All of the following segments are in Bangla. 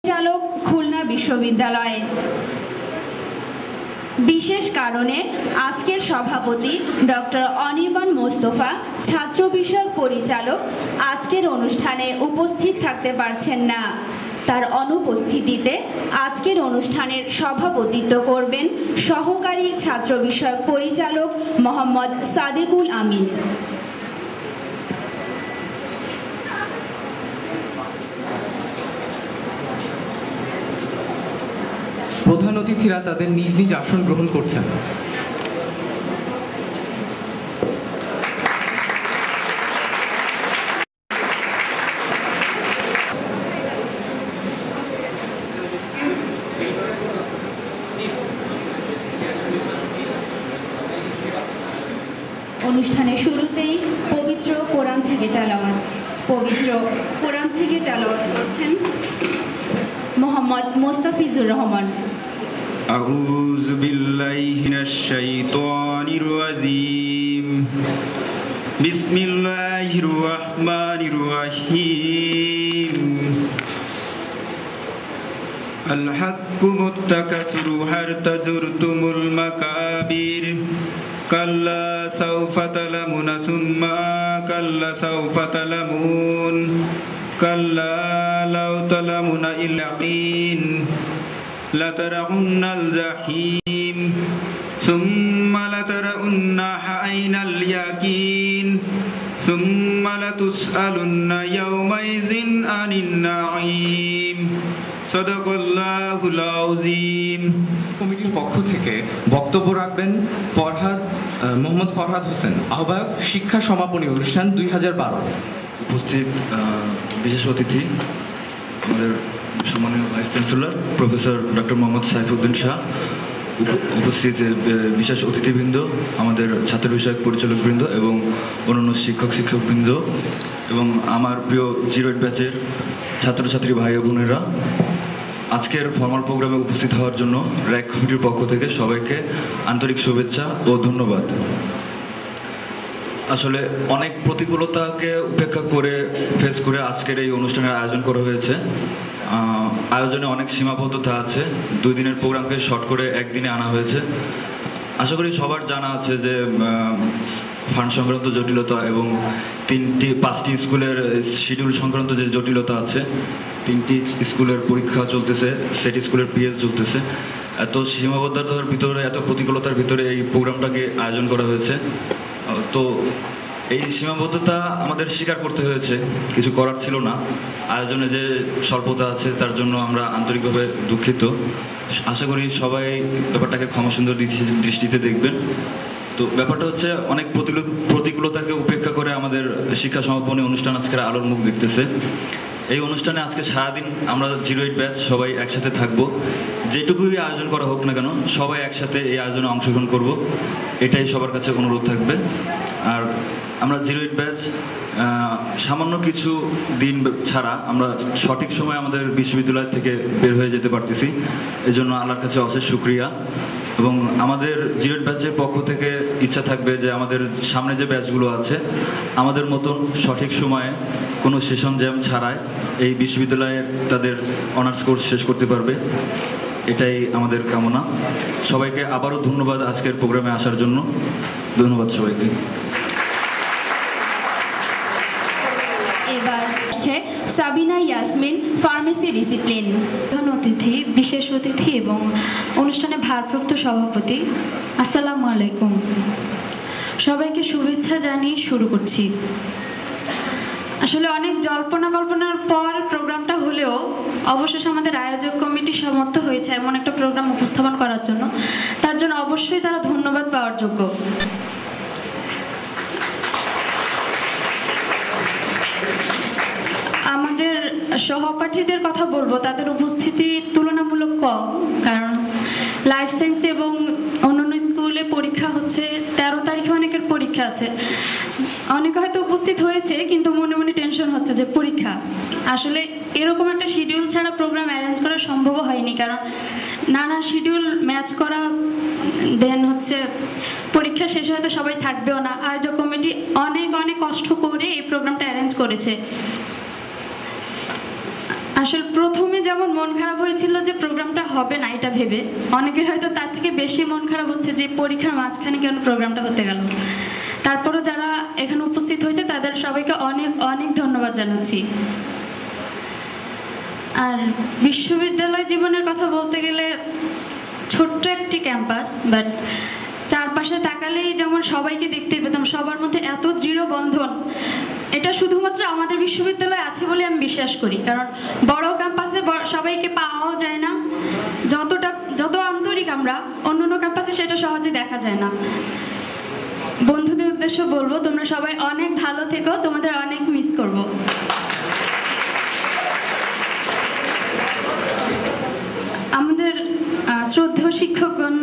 চালক খুলনা বিশ্ববিদ্যালয়। বিশেষ কারণে আজকের সভাপতি ডক্টর অনির্বাণ মোস্তফা ছাত্র বিষয়ক পরিচালক আজকের অনুষ্ঠানে উপস্থিত থাকতে পারছেন না। তার অনুপস্থিতিতে আজকের অনুষ্ঠানের সভাপতিত্ব করবেন সহকারী ছাত্র বিষয়ক পরিচালক মোহাম্মদ সাদেকুল আমিন। প্রধান অতিথিরা তাদের নিজ নিজ আসন গ্রহণ করছেন। অনুষ্ঠানের শুরুতেই পবিত্র কোরআন থেকে তেলাওয়াত করছেন মোহাম্মদ মোস্তাফিজুর রহমান। আউযু বিল্লাহি মিনাশ শাইতানির রাজীম। বিসমিল্লাহির রহমানির রহিম। আল হাক্কু মুত্তাকাসিরু হাত্তা যুরতুমুল মাকাবির। কাল্লা সাওফা তালামুনা সুম্মা কাল্লা সাওফা তালামুন। কাল্লা লাউ তালামুনা ইল ইয়াকিন লাতারাউন্নাল জাহিম সুম্মা লাতারাউন্নাহা আইনাল ইয়াকিন সুম্মা লাতুসআলুন্না ইয়াওমাইযিন আনিন নাঈম। সাদাকাল্লাহুল আযীম। কমিটির পক্ষ থেকে বক্তব্য রাখবেন মোহাম্মদ ফরহাদ হোসেন, আহ্বায়ক, শিক্ষা সমাপনী অনুষ্ঠান 2012। উপস্থিত বিশেষ অতিথি আমাদের সম্মানীয় vice chancellor professor doctor Mohammad Saifuddin Shah, উপস্থিত বিশেষ অতিথিবৃন্দ, আমাদের ছাত্র বিষয়ক পরিচালকবৃন্দ এবং অন্যান্য শিক্ষকবৃন্দ এবং আমার প্রিয় 08 ব্যাচের ছাত্রছাত্রী ভাই ও বোনেরা, আজকের ফরমাল প্রোগ্রামে উপস্থিত হওয়ার জন্য র্যাক কমিটির পক্ষ থেকে সবাইকে আন্তরিক শুভেচ্ছা ও ধন্যবাদ। আসলে অনেক প্রতিকূলতাকে উপেক্ষা করে ফেস করে আজকের এই অনুষ্ঠানের আয়োজন করা হয়েছে। আয়োজনে অনেক সীমাবদ্ধতা আছে। 2 দিনের প্রোগ্রামকে শর্ট করে একদিনে আনা হয়েছে। আশা করি সবার জানা আছে যে ফান্ড সংক্রান্ত জটিলতা এবং 5টি স্কুলের শিডিউল সংক্রান্ত যে জটিলতা আছে, 3টি স্কুলের পরীক্ষা চলতেছে, সেটি স্কুলের পিএস চলতেছে। এত সীমাবদ্ধতার ভিতরে, এত প্রতিকূলতার ভিতরে এই প্রোগ্রামটাকে আয়োজন করা হয়েছে। তো এই সীমাবদ্ধতা আমাদের স্বীকার করতে হয়েছে, কিছু করার ছিল না। আয়োজনে যে স্বল্পতা আছে তার জন্য আমরা আন্তরিকভাবে দুঃখিত। আশা করি সবাই ব্যাপারটাকে ক্ষমাসুন্দর দৃষ্টিতে দেখবেন। তো ব্যাপারটা হচ্ছে অনেক প্রতিকূলতাকে উপেক্ষা করে আমাদের শিক্ষা সমাপনী অনুষ্ঠান আজকের আলোর মুখ দেখতেছে। এই অনুষ্ঠানে আজকে সারাদিন আমরা 08 ব্যাচ সবাই একসাথে থাকবো। যেটুকুই আয়োজন করা হোক না কেন সবাই একসাথে এই আয়োজনে অংশগ্রহণ করব, এটাই সবার কাছে অনুরোধ থাকবে। আর আমরা 08 ব্যাচ সামান্য কিছু দিন ছাড়া আমরা সঠিক সময় আমাদের বিশ্ববিদ্যালয় থেকে বের হয়ে যেতে পারতেছি, এজন্য আল্লাহর কাছে অশেষ শুকরিয়া। এবং আমাদের 08 ব্যাচের পক্ষ থেকে ইচ্ছা থাকবে যে আমাদের সামনে যে ব্যাচগুলো আছে আমাদের মতন সঠিক সময়ে কোনো সেশন জ্যাম ছাড়াই এই বিশ্ববিদ্যালয়ে তাদের অনার্স কোর্স শেষ করতে পারবে, এটাই আমাদের কামনা। সবাইকে আবারও ধন্যবাদ আজকের প্রোগ্রামে আসার জন্য। ধন্যবাদ সবাইকে। এবার সাবিনা ইয়াসমিন, ফার্মেসি ডিসিপ্লিন। প্রধান অতিথি, বিশেষ অতিথি এবং অনুষ্ঠানে ভারপ্রাপ্ত সভাপতি, আসসালামু আলাইকুম। সবাইকে শুভেচ্ছা জানিয়ে শুরু করছি। আসলে অনেক জল্পনা কল্পনার পর প্রোগ্রামটা হলেও অবশেষে আমাদের আয়োজক কমিটি সমর্থ হয়েছে এমন একটা প্রোগ্রাম উপস্থাপন করার জন্য। তার জন্য অবশ্যই তারা ধন্যবাদ পাওয়ার যোগ্য। আমাদের সহপাঠীদের কথা বলবো, তাদের উপস্থিতি তুলনামূলক কম, কারণ লাইফ সায়েন্স এবং অন্যান্য স্কুলে পরীক্ষা হচ্ছে। 13 তারিখে অনেকের পরীক্ষা আছে। অনেকে হয়তো উপস্থিত হয়েছে কিন্তু মনে মনে টেনশন হচ্ছে যে পরীক্ষা। আসলে এরকম একটা শিডিউল ছাড়া প্রোগ্রাম অ্যারেঞ্জ করা সম্ভব হয়নি, কারণ নানা শিডিউল ম্যাচ করা, দেন হচ্ছে পরীক্ষা শেষে হয়তো সবাই থাকবেও না। আয়োজক কমিটি অনেক কষ্ট করে এই প্রোগ্রামটা অ্যারেঞ্জ করেছে। আসলে প্রথমে যেমন মন খারাপ হবে না এটা ভেবে। অনেকের হয়তো তার থেকে বেশি মন খারাপ হচ্ছে যে পরীক্ষার মাঝখানে কেন প্রোগ্রামটা হতে গেল। তারপরও যারা এখানে উপস্থিত হয়েছে তাদের সবাইকে অনেক অনেক ধন্যবাদ জানাচ্ছি। আর বিশ্ববিদ্যালয় জীবনের কথা বলতে গেলে ছোট্ট একটি ক্যাম্পাস, বাট চারপাশে তাকালেই যেমন সবাইকে দেখতে পেতাম, সবার মধ্যে এত দৃঢ় বন্ধন, এটা শুধুমাত্র আমাদের বিশ্ববিদ্যালয়ে আছে বলে আমি বিশ্বাস করি। কারণ বড় ক্যাম্পাসে সবাইকে পাওয়াও যায় না, যত আন্তরিক আমরা অন্য ক্যাম্পাসে সেটা সহজে দেখা যায় না। বন্ধুদের উদ্দেশ্য বলবো, তোমরা সবাই অনেক ভালো থেকো, তোমাদের অনেক মিস করবো। আমাদের শ্রদ্ধেয় শিক্ষকগণ,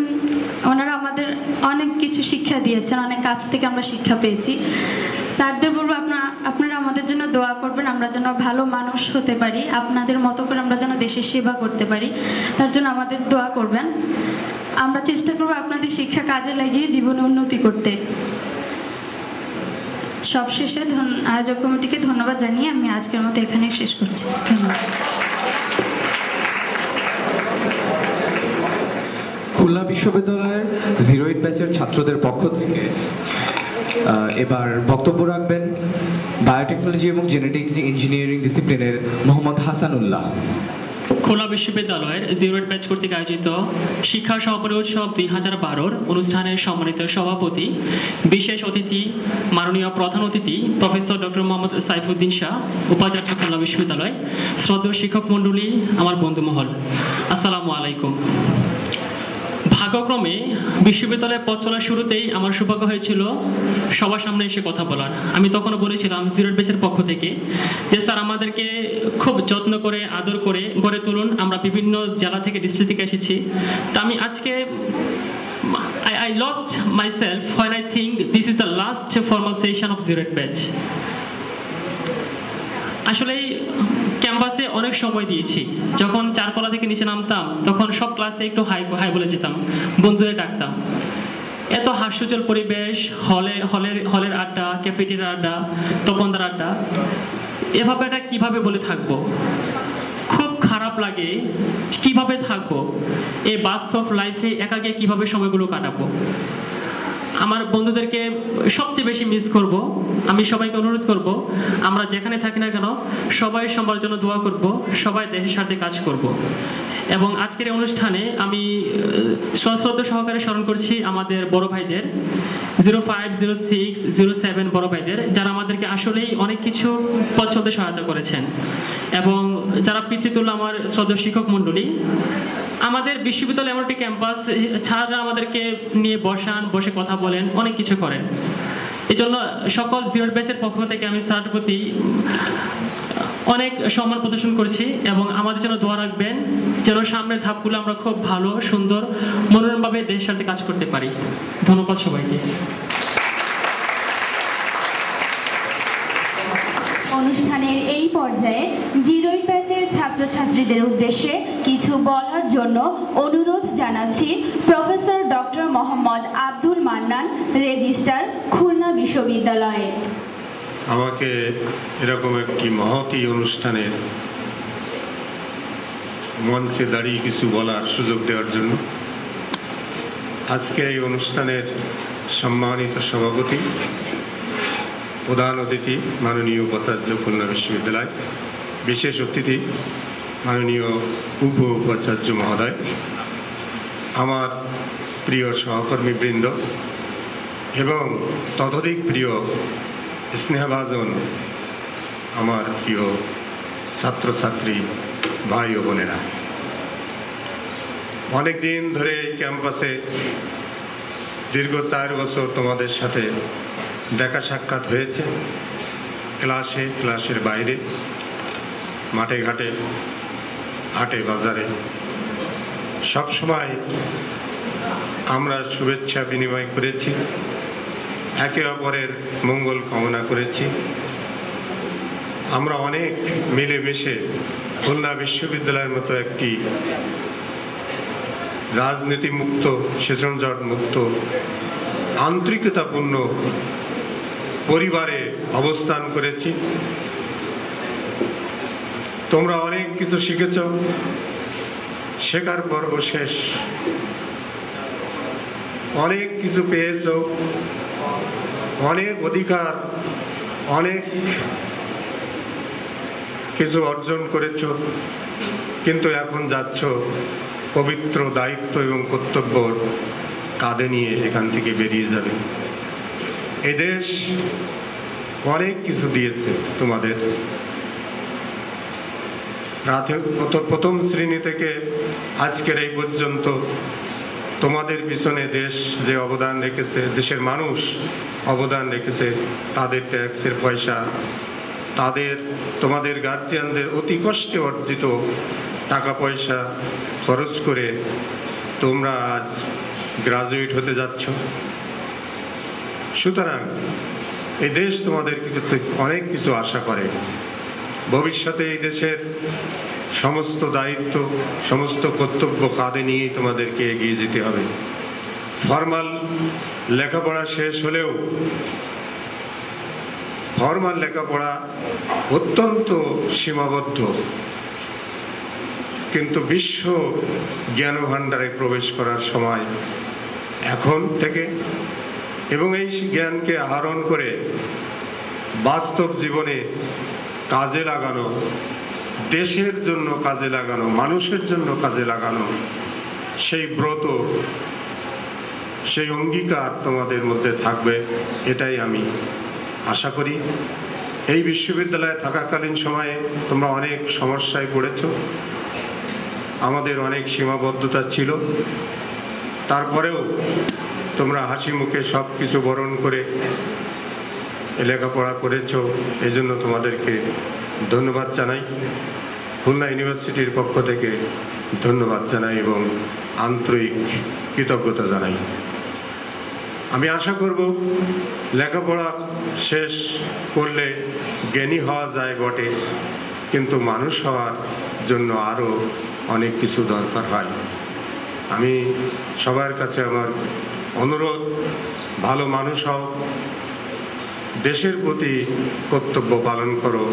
ওনারা আমাদের অনেক কিছু শিক্ষা দিয়েছেন, অনেক কাছ থেকে আমরা শিক্ষা পেয়েছি। স্যারদের বলবো আপনারা আমাদের জন্য দোয়া করবেন, আমরা যেন ভালো মানুষ হতে পারি, আপনাদের মতো করে আমরা যেন দেশের সেবা করতে পারি, তার জন্য আমাদের দোয়া করবেন। আমরা চেষ্টা করবো আপনাদের শিক্ষা কাজে লাগিয়ে জীবনে উন্নতি করতে। সবশেষে আয়োজক কমিটিকে ধন্যবাদ জানিয়ে আমি আজকের মতো এখানে শেষ করছি। ধন্যবাদ। খুলনা বিশ্ববিদ্যালয়ের 08 ব্যাচের ছাত্রদের পক্ষ থেকে এবার বক্তব্য রাখবেন বায়োটেকনোলজি এবং জেনেটিক ইঞ্জিনিয়ারিং ডিসিপ্লিনের মোহাম্মদ হাসানুল্লাহ। খুলনা বিশ্ববিদ্যালয়ের 08 ব্যাচ কর্তৃক আয়োজিত শিক্ষা সমাপনী উৎসব 2012 অনুষ্ঠানের সম্মানিত সভাপতি, বিশেষ অতিথি, মাননীয় প্রধান অতিথি প্রফেসর ডক্টর মোহাম্মদ সাইফুদ্দিন শাহ, উপাচার্য খুলনা বিশ্ববিদ্যালয়, শ্রদ্ধেয় শিক্ষক মণ্ডলী, আমার বন্ধু মহল, আসসালামু আলাইকুম। ভাগ্যক্রমে বিশ্ববিদ্যালয়ের পথ চলার শুরুতেই আমার সৌভাগ্য হয়েছিল সবার সামনে এসে কথা বলার। আমি তখনও বলেছিলাম 08 ব্যাচের পক্ষ থেকে যে স্যার আমাদেরকে খুব যত্ন করে আদর করে গড়ে তুলুন, আমরা বিভিন্ন জেলা থেকে ডিস্ট্রিক্ট থেকে এসেছি। তা আমি আজকে I lost myself when I think this is the last formal session of 08 batch. আসলে ক্যাম্পাসে অনেক সময় দিয়েছি। যখন 4 তলা থেকে নিচে নামতাম তখন সব ক্লাসে একটু হাই বলে যেতাম, বন্ধুদের ডাকতাম। এত হাস্যজ্জ্বল পরিবেশ, হলের আড্ডা, ক্যাফেটেরিয়ার আড্ডা, তপনদার আড্ডা, এভাবে এটা কিভাবে বলে থাকবো, খুব খারাপ লাগে। কিভাবে থাকবো এই বাস অফ লাইফে, একাকে কিভাবে সময়গুলো কাটাবো। আমার বন্ধুদেরকে সবচেয়ে বেশি মিস করব। আমি সবাইকে অনুরোধ করব, আমরা যেখানে থাকি না কেন সবাই সবার জন্য দোয়া করব, সবাই দেশের স্বার্থে কাজ করব। এবং আজকের এই অনুষ্ঠানে আমি সশ্রদ্ধা সহকারে স্মরণ করছি আমাদের বড় ভাইদের, 05, 06, 07 বড় ভাইদের, যারা আমাদেরকে আসলেই অনেক কিছু পথ চলতে সহায়তা করেছেন। এবং যারা পিতৃতুল্য আমার শ্রদ্ধেয় শিক্ষক মণ্ডলী, আমাদের বিশ্ববিদ্যালয় এমন একটি ক্যাম্পাস, ছাত্ররা আমাদেরকে নিয়ে বসে কথা বলেন, অনেক কিছু করেন। এই জন্য সকল 08 ব্যাচের পক্ষ থেকে আমি স্যারের প্রতি অনেক সম্মান প্রদর্শন করছি এবং আমাদের জন্য দোয়া রাখবেন যেন সামনের ধাপগুলো আমরা খুব ভালো, সুন্দর, মনোরমভাবে দেশের সাথে কাজ করতে পারি। ধন্যবাদ সবাইকে। অনুষ্ঠানের এই পর্যায়ে 08 ব্যাচের ছাত্রছাত্রীদের উদ্দেশ্যে কিছু বলার জন্য অনুরোধ জানাচ্ছি professor doctor Mohammad Abdul Mannan, registrar, Khulna বিশ্ববিদ্যালয়। আমাকে এরকম একটি মহতী অনুষ্ঠানের মঞ্চে দাঁড়িয়ে কিছু বলার সুযোগ দেওয়ার জন্য। আজকে এই অনুষ্ঠানের সম্মানিত সভাপতি, প্রধান অতিথি মাননীয় উপাচার্য খুলনা বিশ্ববিদ্যালয়, বিশেষ অতিথি মাননীয় উপাচার্য মহোদয়, আমার প্রিয় সহকর্মীবৃন্দ এবং ততোধিক প্রিয় স্নেহভাজন আমার প্রিয় ছাত্রছাত্রী ভাই ও বোনেরা, অনেক দিন ধরে এই ক্যাম্পাসে দীর্ঘ 4 বছর তোমাদের সাথে দেখা সাক্ষাৎ হয়েছে। ক্লাসের বাইরে, মাঠে ঘাটে, হাটে বাজারে, সব সময় আমরা শুভেচ্ছা বিনিময় করেছি, একে অপরের মঙ্গল কামনা করেছি। আমরা অনেক মিলেমিশে খুলনা বিশ্ববিদ্যালয়ের মতো একটি রাজনীতি মুক্ত, সেশনজট মুক্ত, আন্তরিকতাপূর্ণ পরিবারে অবস্থান করেছি। তোমরা অনেক কিছু শিখেছ, শেখার পর্ব শেষ। অনেক কিছু পেয়েছ, অনেক অধিকার, অনেক কিছু অর্জন করেছ, কিন্তু এখন যাচ্ছ পবিত্র দায়িত্ব এবং কর্তব্য কাঁধে নিয়ে এখান থেকে বেরিয়ে যাবে। এই দেশ অনেক কিছু দিয়েছে তোমাদের। প্রথম শ্রেণী থেকে আজকের এই পর্যন্ত তোমাদের পিছনে দেশ যে অবদান রেখেছে, দেশের মানুষ অবদান রেখেছে, তাদের ট্যাক্সের পয়সা, তোমাদের গার্জিয়ানদের অতি কষ্টে অর্জিত টাকা পয়সা খরচ করে তোমরা আজ গ্রাজুয়েট হতে যাচ্ছ। সুতরাং এই দেশ তোমাদের কাছে অনেক কিছু আশা করে। ভবিষ্যতে এই দেশের সমস্ত দায়িত্ব, সমস্ত কর্তব্য কাঁধে নিয়েই তোমাদেরকে এগিয়ে যেতে হবে। ফর্মাল লেখাপড়া শেষ হলেও ফর্মাল লেখাপড়া অত্যন্ত সীমাবদ্ধ, কিন্তু বিশ্ব জ্ঞান ভাণ্ডারে প্রবেশ করার সময় এখন থেকে, এবং এই জ্ঞানকে আহরণ করে বাস্তব জীবনে কাজে লাগানো, দেশের জন্য কাজে লাগানো, মানুষের জন্য কাজে লাগানো, সেই ব্রত, সেই অঙ্গীকার তোমাদের মধ্যে থাকবে, এটাই আমি আশা করি। এই বিশ্ববিদ্যালয়ে থাকাকালীন সময়ে তোমরা অনেক সমস্যায় পড়েছ, আমাদের অনেক সীমাবদ্ধতা ছিল, তারপরেও তোমরা হাসি মুখে সব কিছু বরণ করে লেখাপড়া করেছ। এজন্য তোমাদেরকে ধন্যবাদ জানাই, খুলনা ইউনিভার্সিটির পক্ষ থেকে ধন্যবাদ জানাই এবং আন্তরিক কৃতজ্ঞতা জানাই। আমি আশা করব লেখাপড়া শেষ করলে জ্ঞানী হওয়া যায় বটে, কিন্তু মানুষ হওয়ার জন্য আরও অনেক কিছু দরকার হয়। আমি সবার কাছে আমার অনুরোধ, ভালো মানুষ হও, দেশের প্রতি কর্তব্য পালন করো,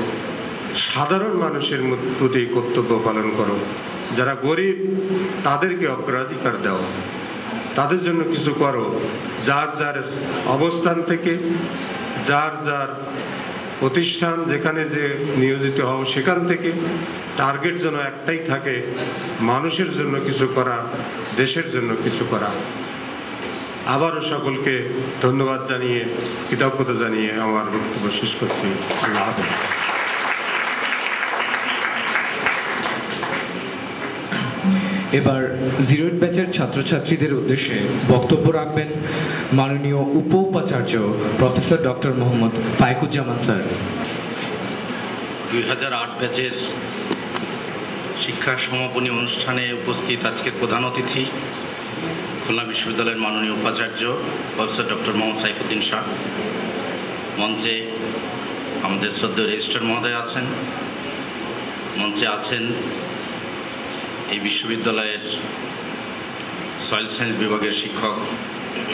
সাধারণ মানুষের প্রতি কর্তব্য পালন করো, যারা গরিব তাদেরকে অগ্রাধিকার দাও, তাদের জন্য কিছু করো। যার যার অবস্থান থেকে, যার যার প্রতিষ্ঠান যেখানে যে নিয়োজিত হও সেখান থেকে টার্গেট যেন একটাই থাকে, মানুষের জন্য কিছু করা, দেশের জন্য কিছু করা। আবারও সকলকে ধন্যবাদ জানিয়ে, কৃতজ্ঞতা জানিয়ে আমার বক্তব্য শেষ করছি। আল্লাহ হাফেজ। এবার 08 ব্যাচের ছাত্রছাত্রীদের উদ্দেশ্যে বক্তব্য রাখবেন মাননীয় উপ-উপাচার্য প্রফেসর ডক্টর মোহাম্মদ ফাইকুজ্জামান স্যার। 2008 ব্যাচের শিক্ষা সমাপনী অনুষ্ঠানে উপস্থিত আজকের প্রধান অতিথি খুলনা বিশ্ববিদ্যালয়ের মাননীয় উপাচার্য প্রফেসর ডক্টর মোহাম্মদ সাইফুদ্দিন শাহ, মঞ্চে আমাদের শ্রদ্ধেয় রেজিস্ট্রার মহোদয় আছেন, মঞ্চে আছেন এই বিশ্ববিদ্যালয়ের সয়েল সায়েন্স বিভাগের শিক্ষক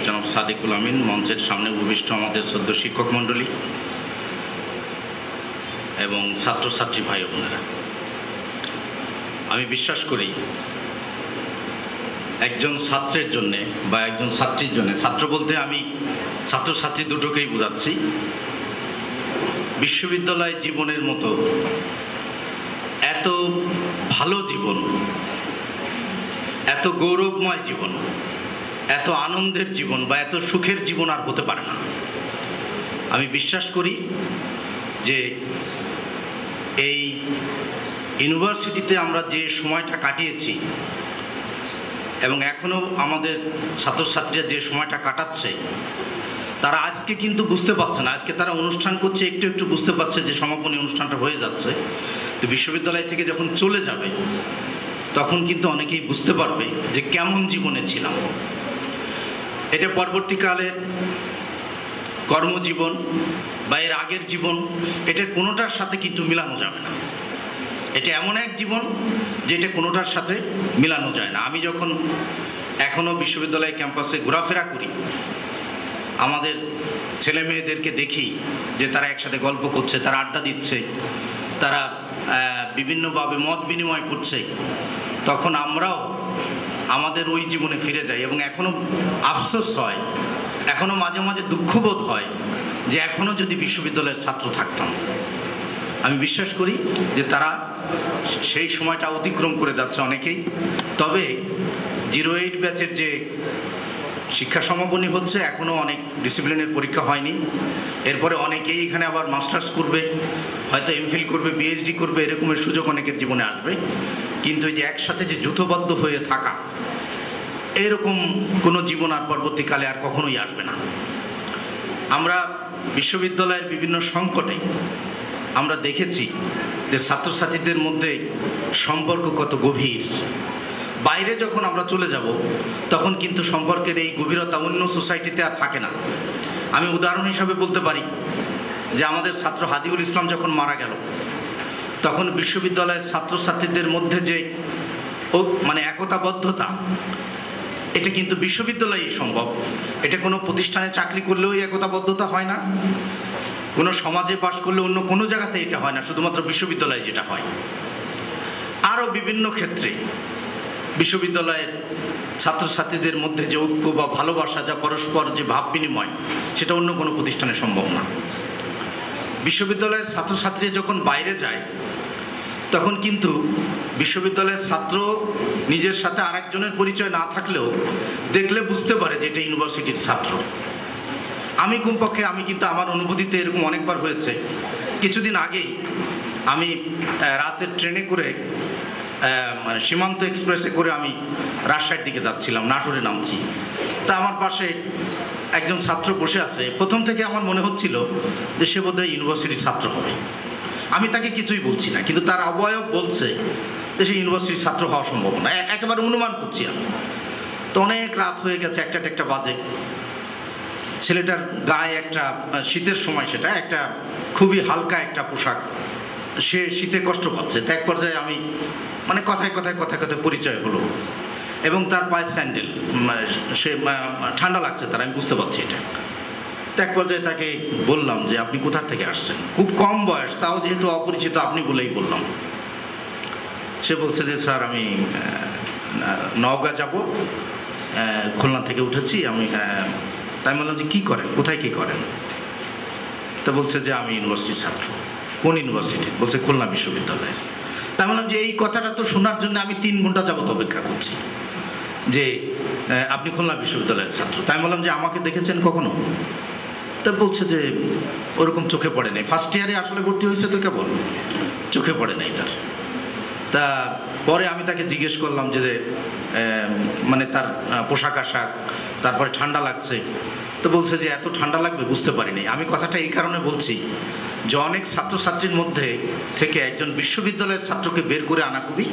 জনাব সাদিকুল আমিন, মঞ্চের সামনে উপবিষ্ট আমাদের শ্রদ্ধ শিক্ষক মণ্ডলী এবং ছাত্রছাত্রী ভাই বোনেরা। আমি বিশ্বাস করি একজন ছাত্রের জন্যে বা একজন ছাত্রীর জন্যে, ছাত্র বলতে আমি ছাত্রছাত্রী দুটোকেই বোঝাচ্ছি, বিশ্ববিদ্যালয় জীবনের মতো এত ভালো জীবন, এত গৌরবময় জীবন, এত আনন্দের জীবন বা এত সুখের জীবন আর হতে পারে না। আমি বিশ্বাস করি যে এই ইউনিভার্সিটিতে আমরা যে সময়টা কাটিয়েছি এবং এখনও আমাদের ছাত্রছাত্রীরা যে সময়টা কাটাচ্ছে, তারা আজকে কিন্তু বুঝতে পারছে না। আজকে তারা অনুষ্ঠান করছে, একটু একটু বুঝতে পারছে যে সমাপনী অনুষ্ঠানটা হয়ে যাচ্ছে। তো বিশ্ববিদ্যালয় থেকে যখন চলে যাবে তখন কিন্তু অনেকেই বুঝতে পারবে যে কেমন জীবনে ছিলাম। এটা পরবর্তীকালের কর্মজীবন বা এর আগের জীবন, এটা কোনোটার সাথে কিন্তু মিলানো যাবে না। এটা এমন এক জীবন যেটা কোনোটার সাথে মিলানো যায় না। আমি যখন এখনও বিশ্ববিদ্যালয় ক্যাম্পাসে ঘোরাফেরা করি, আমাদের ছেলে মেয়েদেরকে দেখি যে তারা একসাথে গল্প করছে, তারা আড্ডা দিচ্ছে, তারা বিভিন্নভাবে মত বিনিময় করছে, তখন আমরাও আমাদের ওই জীবনে ফিরে যাই এবং এখনো আফসোস হয়, এখনো মাঝে মাঝে দুঃখবোধ হয় যে এখনো যদি বিশ্ববিদ্যালয়ের ছাত্র থাকতাম। আমি বিশ্বাস করি যে তারা সেই সময়টা অতিক্রম করে যাচ্ছে অনেকেই। তবে 08 ব্যাচের যে শিক্ষা সমাপনী হচ্ছে, এখনো অনেক ডিসিপ্লিনের পরীক্ষা হয়নি। এরপরে অনেকেই এখানে আবার মাস্টার্স করবে, হয়তো এমফিল করবে, পিএইচডি করবে, এরকমের সুযোগ অনেকের জীবনে আসবে। কিন্তু এই যে একসাথে যে যুথবদ্ধ হয়ে থাকা, এরকম কোনো জীবন আর পরবর্তীকালে আর কখনোই আসবে না। আমরা বিশ্ববিদ্যালয়ের বিভিন্ন সংকটে আমরা দেখেছি যে ছাত্রছাত্রীদের মধ্যে সম্পর্ক কত গভীর। বাইরে যখন আমরা চলে যাব তখন কিন্তু সম্পর্কের এই গভীরতা অন্য সোসাইটিতে আর থাকে না। আমি উদাহরণ হিসাবে বলতে পারি যে আমাদের ছাত্র হাদিউল ইসলাম যখন মারা গেল, তখন বিশ্ববিদ্যালয়ের ছাত্রছাত্রীদের মধ্যে যে মানে একতাবদ্ধতা, এটা কিন্তু বিশ্ববিদ্যালয়েই সম্ভব। এটা কোনো প্রতিষ্ঠানে চাকরি করলেও একতাবদ্ধতা হয় না, কোনো সমাজে বাস করলে অন্য কোনো জায়গাতে এটা হয় না, শুধুমাত্র বিশ্ববিদ্যালয়ে যেটা হয়। আরও বিভিন্ন ক্ষেত্রে বিশ্ববিদ্যালয়ের ছাত্রছাত্রীদের মধ্যে যে ঐক্য বা ভালোবাসা, যা পরস্পর যে ভাব বিনিময়, সেটা অন্য কোনো প্রতিষ্ঠানে সম্ভব না। বিশ্ববিদ্যালয়ের ছাত্রছাত্রী যখন বাইরে যায় তখন কিন্তু বিশ্ববিদ্যালয়ের ছাত্র নিজের সাথে আরেকজনের পরিচয় না থাকলেও দেখলে বুঝতে পারে যে এটা ইউনিভার্সিটির ছাত্র। আমি কমপক্ষে আমি কিন্তু আমার অনুভূতিতে এরকম অনেকবার হয়েছে। কিছুদিন আগেই আমি রাতের ট্রেনে করে সীমান্ত এক্সপ্রেসে করে আমি রাজশাহীর দিকে যাচ্ছিলাম, নাটোরে নামছি। তা আমার পাশে একজন ছাত্র বসে আছে। প্রথম থেকে আমার মনে হচ্ছিল যে সে বোধহয় ইউনিভার্সিটির ছাত্র হবে। আমি তাকে কিছুই বলছি না, কিন্তু তার অবয়ব বলছে যে সে ইউনিভার্সিটির ছাত্র হওয়া সম্ভব না। একেবারে অনুমান করছি আমি। তো অনেক রাত হয়ে গেছে, একটা বাজে। ছেলেটার গায়ে একটা শীতের সময়, সেটা একটা খুবই হালকা একটা পোশাক, সে শীতে কষ্ট পাচ্ছে। তো এক পর্যায়ে আমি মানে কথায় পরিচয় হলো, এবং তার পায়ে স্যান্ডেল, সে ঠান্ডা লাগছে তার, আমি বুঝতে পারছি এটা। তো এক পর্যায়ে তাকে বললাম যে আপনি কোথা থেকে আসছেন। খুব কম বয়স, তাও যেহেতু অপরিচিত আপনি বলেই বললাম। সে বলছে যে স্যার আমি নওগাঁ যাব, খুলনা থেকে উঠেছি আমি। তাই বললাম যে কী করেন, কোথায় কী করেন? তো বলছে যে আমি ইউনিভার্সিটির ছাত্র। কোন ইউনিভার্সিটি? বলছে খুলনা বিশ্ববিদ্যালয়ের। তাই বললাম যে এই কথাটা তো শোনার জন্য আমি 3 ঘন্টা যাবত অপেক্ষা করছি, যে আপনি খুলনা বিশ্ববিদ্যালয়ের ছাত্র। তাই বললাম যে আমাকে দেখেছেন কখনো? তা বলছে যে ওরকম চোখে পড়ে নাই, ফার্স্ট ইয়ারে আসলে ভর্তি হয়েছে তো কেবল, চোখে পড়ে নাই তার। তা পরে আমি তাকে জিজ্ঞেস করলাম যে মানে তার পোশাক আশাক, তারপরে ঠান্ডা লাগছে। তো বলছে যে এত ঠান্ডা লাগবে বুঝতে পারিনি। আমি কথাটা এই কারণে বলছি যে অনেক ছাত্রছাত্রীর মধ্যে থেকে একজন বিশ্ববিদ্যালয়ের ছাত্রকে বের করে আনা খুবই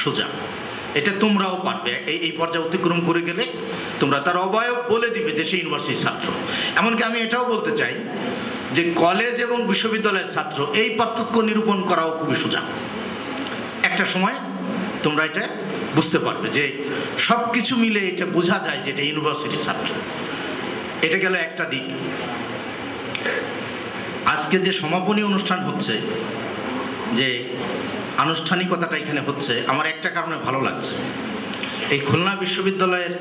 সোজা। এটা তোমরাও পারবে, এই পর্যায়ে অতিক্রম করে গেলে তোমরা তার অবয়ব বলে দিবে দেশে ইউনিভার্সিটির ছাত্র। এমনকি আমি এটাও বলতে চাই যে কলেজ এবং বিশ্ববিদ্যালয়ের ছাত্র, এই পার্থক্য নিরূপণ করাও খুবই সোজা। একটা সময় তোমরা এটা বুঝতে পারবে যে সব কিছু মিলে এটা বোঝা যায় যে এটা ইউনিভার্সিটির ছাত্র। এটা গেল একটা দিক। আজকে যে সমাপনী অনুষ্ঠান হচ্ছে, যে আনুষ্ঠানিকতাটা এখানে হচ্ছে, আমার একটা কারণে ভালো লাগছে। এই খুলনা বিশ্ববিদ্যালয়ের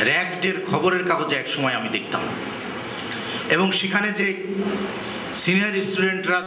র্যাগডের খবরের কাগজে এক সময় আমি দেখতাম, এবং সেখানে যে সিনিয়র স্টুডেন্টরা